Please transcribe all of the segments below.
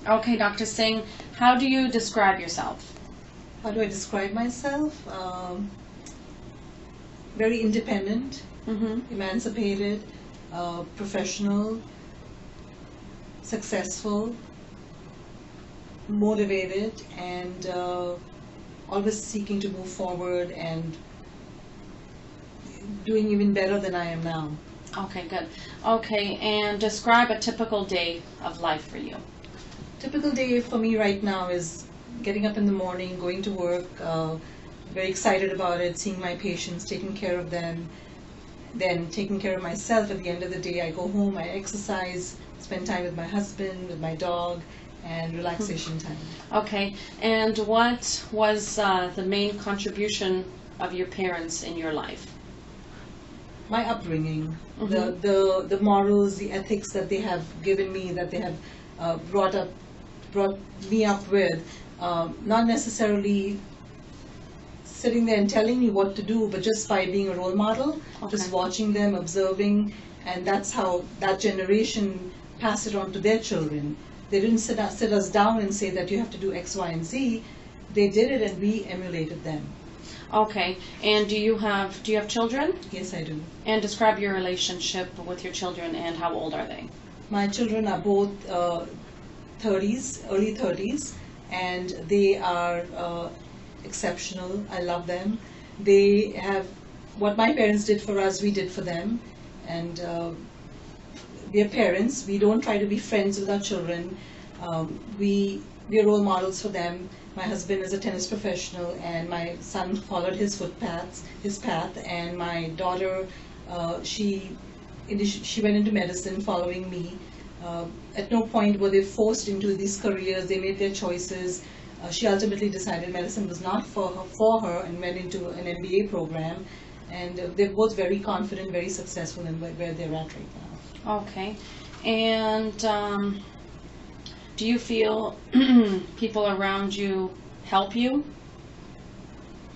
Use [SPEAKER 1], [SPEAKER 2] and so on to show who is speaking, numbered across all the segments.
[SPEAKER 1] Okay, Dr. Singh, how do you describe yourself?
[SPEAKER 2] How do I describe myself? Very independent, emancipated, professional, successful, motivated, and always seeking to move forward and doing even better than I am now.
[SPEAKER 1] Okay, good. Okay, and describe a typical day of life for you.
[SPEAKER 2] Typical day for me right now is getting up in the morning, going to work, very excited about it, seeing my patients, taking care of them, then taking care of myself. At the end of the day, I go home, I exercise, spend time with my husband, with my dog, and relaxation time.
[SPEAKER 1] Okay, and what was the main contribution of your parents in your life?
[SPEAKER 2] My upbringing, the morals, the ethics that they have given me, that they have brought me up with, not necessarily sitting there and telling me what to do, but just by being a role model, just watching them, observing, and that's how that generation passed it on to their children. They didn't sit us down and say that you have to do X, Y, and Z. They did it, and we emulated them.
[SPEAKER 1] Okay, and do you have children?
[SPEAKER 2] Yes, I do.
[SPEAKER 1] And describe your relationship with your children and how old are they?
[SPEAKER 2] My children are both 30s, early 30s, and they are exceptional. I love them. They have what my parents did for us, we did for them, and we are parents. We don't try to be friends with our children. We are role models for them. My husband is a tennis professional, and my son followed his path. And my daughter, she went into medicine following me. At no point were they forced into these careers. They made their choices. She ultimately decided medicine was not for her and went into an MBA program. And they're both very confident, very successful in where they're at right now.
[SPEAKER 1] Okay. And do you feel people around you help you?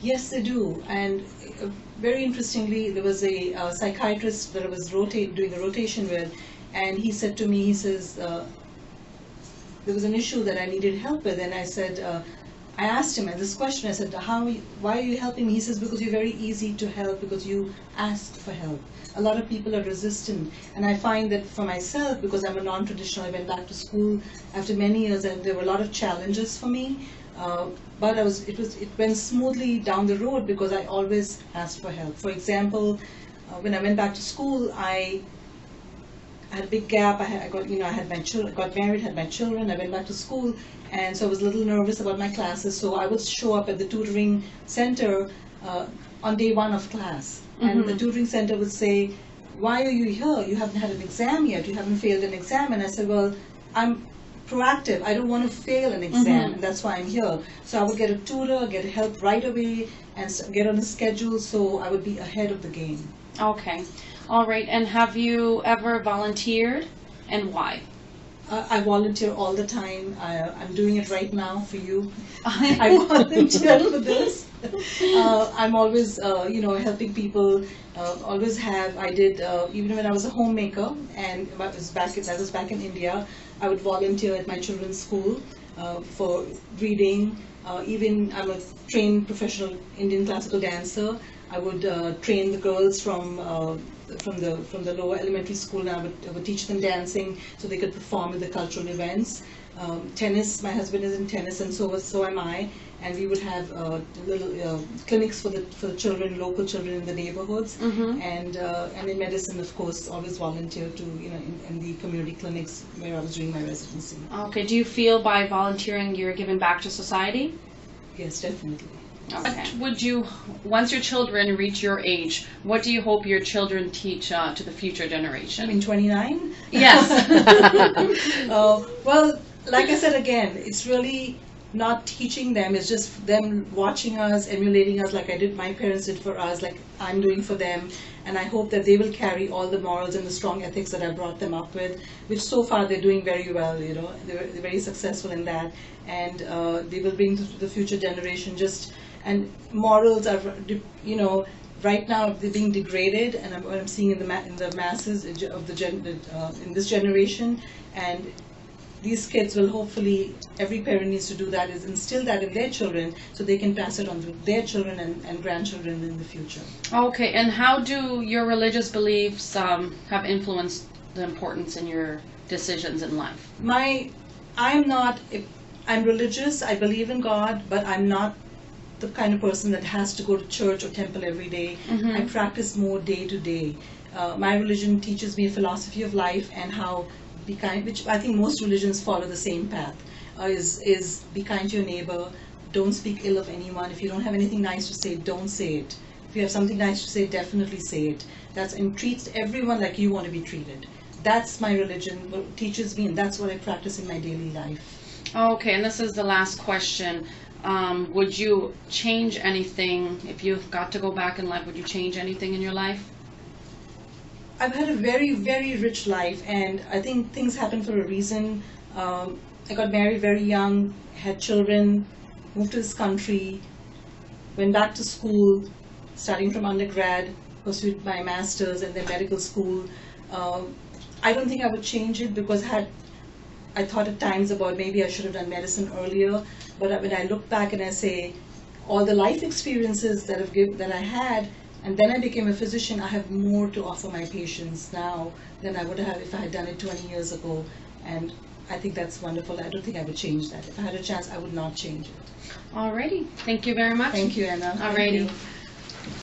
[SPEAKER 2] Yes, they do. And very interestingly, there was a psychiatrist that I was doing a rotation with, and he said to me, he says, there was an issue that I needed help with, and I said, I asked him this question, I said, why are you helping me? He says, because you're very easy to help, because you ask for help. A lot of people are resistant, and I find that for myself, because I'm a non-traditional, I went back to school after many years, and there were a lot of challenges for me, but it went smoothly down the road because I always asked for help. For example, when I went back to school, I had a big gap. I got married, had my children. I went back to school, and so I was a little nervous about my classes. So I would show up at the tutoring center on day one of class, and the tutoring center would say, "Why are you here? You haven't had an exam yet. You haven't failed an exam." And I said, "Well, I'm proactive. I don't want to fail an exam, and that's why I'm here." So I would get a tutor, get help right away, and get on a schedule so I would be ahead of the game.
[SPEAKER 1] Okay. All right. And have you ever volunteered, and why?
[SPEAKER 2] I volunteer all the time. I'm doing it right now for you. I volunteer for this. I'm always, helping people. Always have. I did even when I was a homemaker, and that was back in India. I would volunteer at my children's school for reading. Even I'm a trained professional Indian classical dancer. I would train the girls from the lower elementary school, and I would teach them dancing so they could perform at the cultural events. Tennis, my husband is in tennis, and so am I. And we would have little clinics for the children, local children in the neighborhoods. And in medicine, of course, always volunteer to in the community clinics where I was doing my residency.
[SPEAKER 1] Okay. Do you feel by volunteering you're giving back to society?
[SPEAKER 2] Yes, definitely.
[SPEAKER 1] Okay. What would you, once your children reach your age, what do you hope your children teach to the future generation?
[SPEAKER 2] In 29?
[SPEAKER 1] Yes.
[SPEAKER 2] Well, like I said again, it's really not teaching them, it's just them watching us, emulating us like my parents did for us, like I'm doing for them. And I hope that they will carry all the morals and the strong ethics that I brought them up with, which so far they're doing very well, they're very successful in that. And they will bring to the future generation and morals are, right now they're being degraded, and what I'm seeing in the masses of in this generation, and these kids will hopefully, every parent needs to do that, is instill that in their children so they can pass it on to their children and grandchildren in the future.
[SPEAKER 1] Okay, and how do your religious beliefs have influenced the importance in your decisions in life?
[SPEAKER 2] I'm religious, I believe in God, but I'm not the kind of person that has to go to church or temple every day.
[SPEAKER 1] Mm-hmm.
[SPEAKER 2] I practice more day to day. My religion teaches me a philosophy of life and how be kind, which I think most religions follow the same path, is be kind to your neighbor, don't speak ill of anyone. If you don't have anything nice to say, don't say it. If you have something nice to say, definitely say it. And treat everyone like you want to be treated. That's my religion, what teaches me, and that's what I practice in my daily life.
[SPEAKER 1] Okay, and this is the last question. Would you change anything if you got to go back in life? Would you change anything in your life?
[SPEAKER 2] I've had a very, very rich life, and I think things happen for a reason. I got married very young, had children, moved to this country, went back to school, starting from undergrad, pursued my master's and then medical school. I don't think I would change it because I thought at times about maybe I should have done medicine earlier, but when I look back and I say all the life experiences that I had, and then I became a physician, I have more to offer my patients now than I would have if I had done it 20 years ago. And I think that's wonderful. I don't think I would change that. If I had a chance, I would not change it.
[SPEAKER 1] Alrighty. Thank you very much.
[SPEAKER 2] Thank you, Anna.
[SPEAKER 1] Alrighty.
[SPEAKER 2] Thank you.